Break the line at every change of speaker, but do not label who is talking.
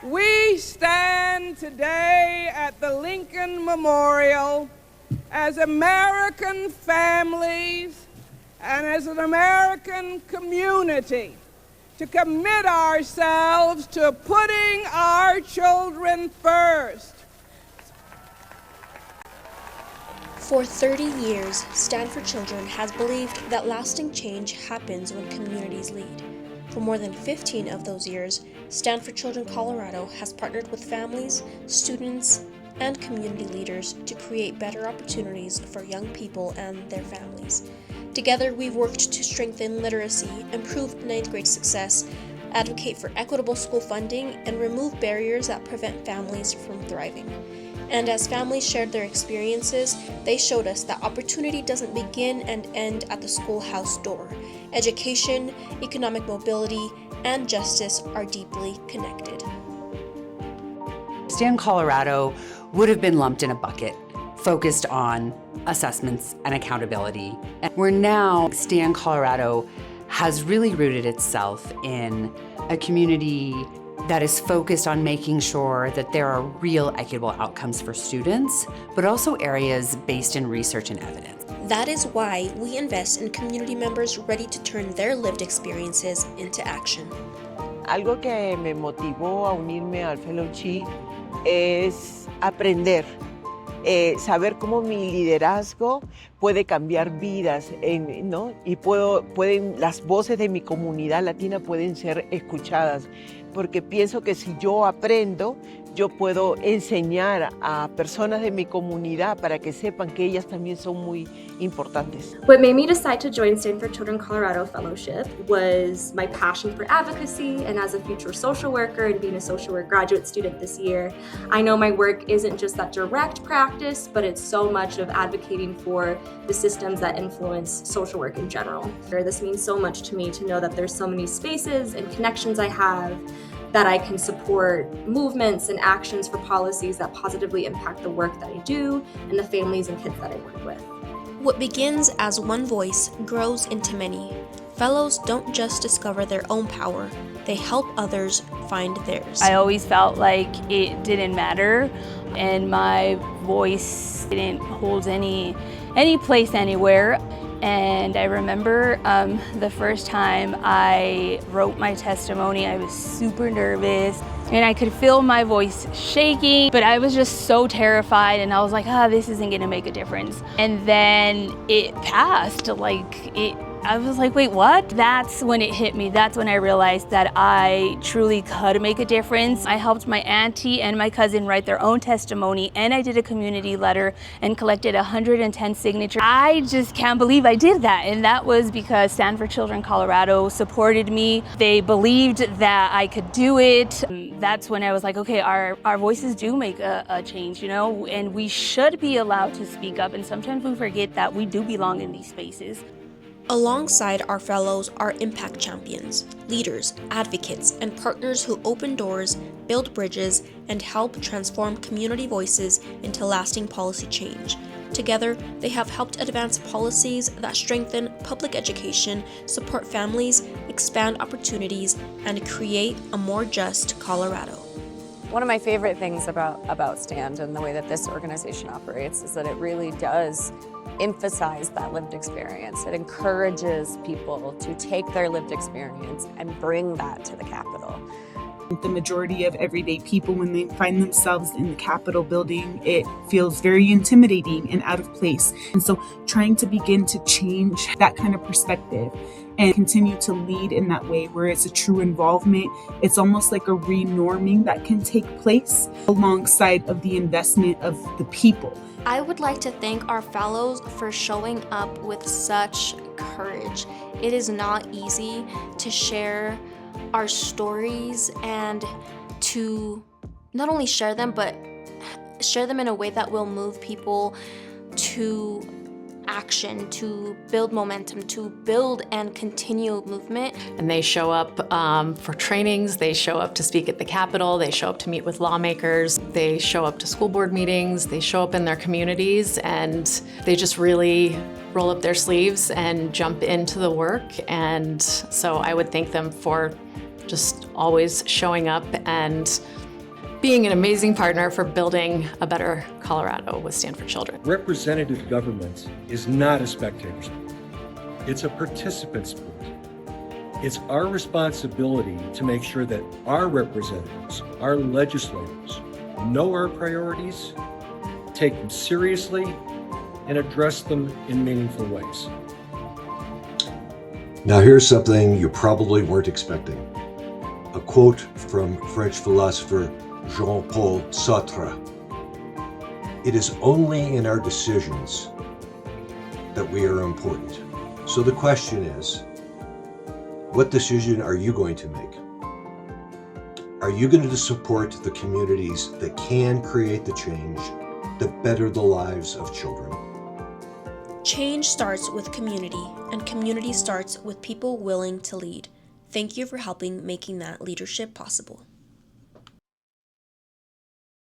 We stand today at the Lincoln Memorial as American families and as an American community to commit ourselves to putting our children first.
For 30 years, Stand for Children has believed that lasting change happens when communities lead. For more than 15 of those years, Stand for Children Colorado has partnered with families, students, and community leaders to create better opportunities for young people and their families. Together, we've worked to strengthen literacy, improve ninth grade success, advocate for equitable school funding, and remove barriers that prevent families from thriving. And as families shared their experiences, they showed us that opportunity doesn't begin and end at the schoolhouse door. Education, economic mobility, and justice are deeply connected.
Stand Colorado would have been lumped in a bucket, focused on assessments and accountability. And where now Stand Colorado has really rooted itself in a community that is focused on making sure that there are real equitable outcomes for students, but also areas based in research and evidence.
That is why we invest in community members ready to turn their lived experiences into action.
Algo que me motivó a unirme al Fellowship es aprender, saber cómo mi liderazgo puede cambiar vidas, ¿no? Y las voces de mi comunidad latina pueden ser escuchadas, porque pienso que si yo aprendo, yo puedo enseñar a personas de mi comunidad para que sepan que ellas también son muy importantes.
What made me decide to join Stand for Children Colorado Fellowship was my passion for advocacy, and as a future social worker and being a social work graduate student this year, I know my work isn't just that direct practice, but it's so much of advocating for the systems that influence social work in general. This means so much to me to know that there's so many spaces and connections I have that I can support movements and actions for policies that positively impact the work that I do and the families and kids that I work with.
What begins as one voice grows into many. Fellows don't just discover their own power, they help others find theirs.
I always felt like it didn't matter and my voice didn't hold any place anywhere. And I remember the first time I wrote my testimony, I was super nervous and I could feel my voice shaking, but I was just so terrified and I was like, this isn't gonna make a difference. And then it passed, I was like, wait, what? That's when it hit me. That's when I realized that I truly could make a difference. I helped my auntie and my cousin write their own testimony, and I did a community letter and collected 110 signatures. I just can't believe I did that, and that was because Stand for Children Colorado supported me. They believed that I could do it. That's when I was like, okay, our voices do make a change, and we should be allowed to speak up, and sometimes we forget that we do belong in these spaces.
Alongside our fellows are impact champions, leaders, advocates, and partners who open doors, build bridges, and help transform community voices into lasting policy change. Together, they have helped advance policies that strengthen public education, support families, expand opportunities, and create a more just Colorado.
One of my favorite things about STAND and the way that this organization operates is that it really does emphasize that lived experience. It encourages people to take their lived experience and bring that to the Capitol.
The majority of everyday people, when they find themselves in the Capitol building, it feels very intimidating and out of place. And so trying to begin to change that kind of perspective and continue to lead in that way where it's a true involvement, it's almost like a renorming that can take place alongside of the investment of the people.
I would like to thank our fellows for showing up with such courage. It is not easy to share our stories and to not only share them, but share them in a way that will move people to
action, to build momentum, to build and continue movement.
And they show up for trainings, they show up to speak at the Capitol, they show up to meet with lawmakers, they show up to school board meetings, they show up in their communities, and they just really roll up their sleeves and jump into the work. And so I would thank them for just always showing up and being an amazing partner for building a better Colorado with Stand for Children.
Representative government is not a spectator sport. It's a participant sport. It's our responsibility to make sure that our representatives, our legislators, know our priorities, take them seriously, and address them in meaningful ways.
Now here's something you probably weren't expecting. A quote from French philosopher Jean-Paul Sartre. It is only in our decisions that we are important. So the question is, what decision are you going to make? Are you going to support the communities that can create the change that better the lives of children?
Change starts with community, and community starts with people willing to lead. Thank you for helping making that leadership possible.